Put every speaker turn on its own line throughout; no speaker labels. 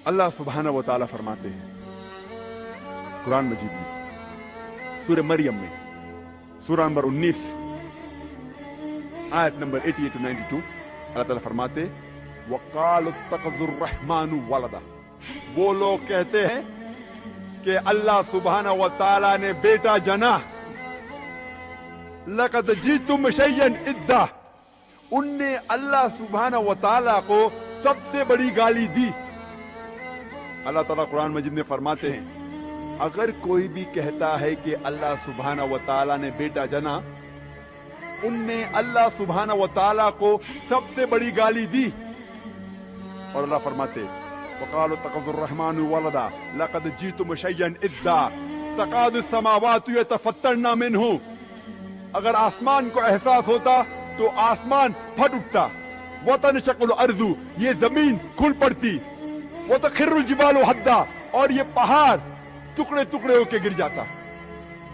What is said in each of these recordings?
अल्लाह सुब्हानहू व तआला फरमाते हैं कुरान मजीद में, सूरह मरियम में, सूरह नंबर 19 आयत नंबर 88 to 92, अल्लाह ताला फरमाते वक़ाल इत्तख़ज़ुर रहमानु वलदा। वो लोग कहते हैं कि अल्लाह सुब्हानहू व तआला ने बेटा जना, लक़द जीतुम शय्यन इद्दा। उनने अल्लाह सुब्हानहू व तआला को सबसे बड़ी गाली दी। अल्लाह ताला कुरान मजीद में फरमाते हैं अगर कोई भी कहता है कि अल्लाह सुब्हानहू व तआला ने बेटा जना, उनने अल्लाह सुब्हानहू व तआला को सबसे बड़ी गाली दी। और अल्लाह फरमाते वक़ालू इत्तख़ज़ुर रहमानु वलदा लक़द जीतुम शय्यन इद्दा तक़ादु समावातु यतफ़त्तरना मिन्हु। अगर आसमान को एहसास होता तो आसमान फट उठता, वतनशक़्क़ुल अर्ज़ु, ये जमीन खुल पड़ती, वतख़िर्रुल जिबालु हद्दा, और ये पहाड़ टुकड़े टुकड़े होके गिर जाता।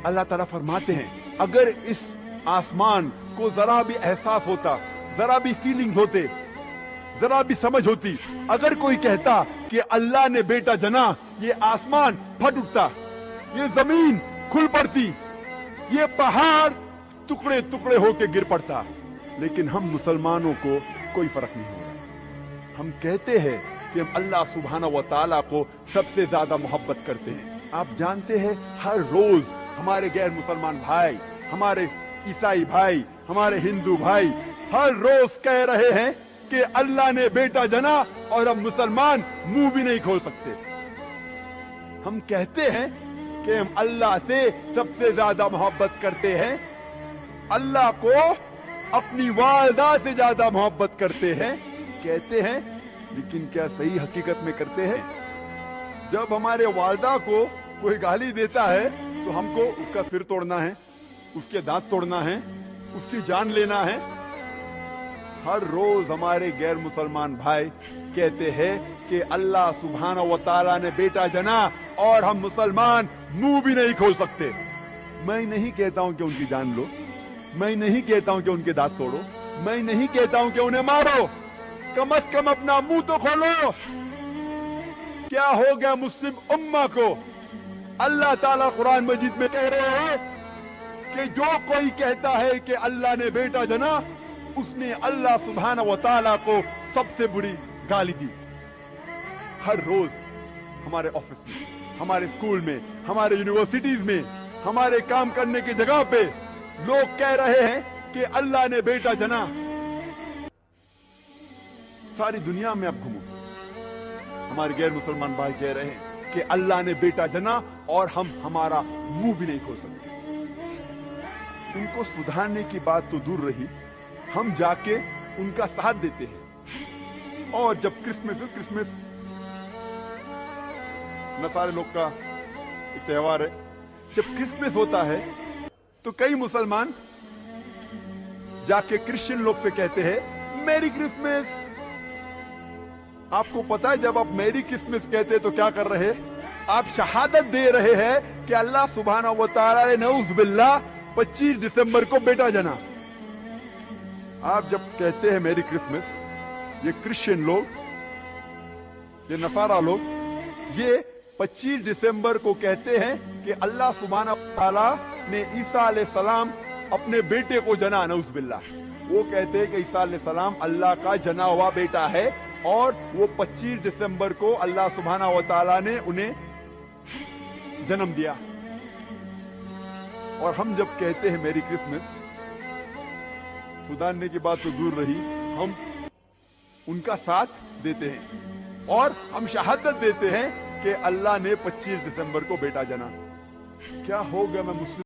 अल्लाह ताला फरमाते हैं अगर इस आसमान को जरा भी एहसास होता, जरा भी फीलिंग्स होते, जरा भी समझ होती, अगर कोई कहता कि अल्लाह ने बेटा जना, ये आसमान फट उठता, ये जमीन खुल पड़ती, ये पहाड़ टुकड़े टुकड़े होके गिर पड़ता। लेकिन हम मुसलमानों को कोई फर्क नहीं हो रहा। हम कहते हैं कि हम अल्लाह सुब्हानहू व तआला को सबसे ज्यादा मोहब्बत करते हैं। आप जानते हैं हर रोज हमारे गैर मुसलमान भाई, हमारे ईसाई भाई, हमारे हिंदू भाई हर रोज कह रहे हैं कि अल्लाह ने बेटा जना, और हम मुसलमान मुंह भी नहीं खोल सकते। हम कहते हैं कि हम अल्लाह से सबसे ज्यादा मोहब्बत करते हैं, अल्लाह को अपनी वालिदा से ज्यादा मोहब्बत करते हैं, कहते हैं, लेकिन क्या सही हकीकत में करते हैं? जब हमारे वालिदा को कोई गाली देता है तो हमको उसका सिर तोड़ना है, उसके दांत तोड़ना है, उसकी जान लेना है। हर रोज हमारे गैर मुसलमान भाई कहते हैं कि अल्लाह सुब्हानहू व तआला ने बेटा जना, और हम मुसलमान मुंह भी नहीं खोल सकते। मैं नहीं कहता हूं कि उनकी जान लो, मैं नहीं कहता हूं कि उनके दांत तोड़ो, मैं नहीं कहता हूं कि उन्हें मारो, कम से कम अपना मुंह तो खोलो। क्या हो गया मुस्लिम उम्मा को? अल्लाह ताला कुरान मजीद में कह रहे हैं कि जो कोई कहता है कि अल्लाह ने बेटा जना, उसने अल्लाह सुब्हानहू व तआला को सबसे बुरी गाली दी। हर रोज हमारे ऑफिस में, हमारे स्कूल में, हमारे यूनिवर्सिटीज में, हमारे काम करने की जगह पे लोग कह रहे हैं कि अल्लाह ने बेटा जना। सारी दुनिया में आप घूमो, हमारे गैर मुसलमान भाई कह रहे हैं कि अल्लाह ने बेटा जना, और हम हमारा मुंह भी नहीं खोल सकते। उनको सुधारने की बात तो दूर रही, हम जाके उनका साथ देते हैं। और जब क्रिसमस नसारे लोग का एक त्योहार है, जब क्रिसमस होता है तो कई मुसलमान जाके क्रिश्चियन लोग से कहते हैं मेरी क्रिसमस। आपको पता है जब आप मेरी क्रिसमस कहते तो क्या कर रहे हैं? आप शहादत दे रहे हैं कि अल्लाह सुब्हानहू व तआला ने नऊज़ बिल्लाह 25 दिसंबर को बेटा जना। आप जब कहते हैं मेरी क्रिसमस, ये क्रिश्चियन लोग, ये नसारा लोग, ये 25 दिसंबर को कहते हैं कि अल्लाह सुब्हानहू व तआला ने ईसा अलैहिस्सलाम अपने बेटे को जना, नऊज़ बिल्लाह। वो कहते हैं कि ईसा अलैहिस्सलाम अल्लाह का जना हुआ बेटा है, और वो 25 दिसंबर को अल्लाह सुब्हानहू व तआला ने उन्हें जन्म दिया। और हम जब कहते हैं मेरी क्रिसमस, सुधारने की बात तो दूर रही, हम उनका साथ देते हैं और हम शहादत देते हैं कि अल्लाह ने 25 दिसंबर को बेटा जना। क्या हो गया मैं मुस्लिम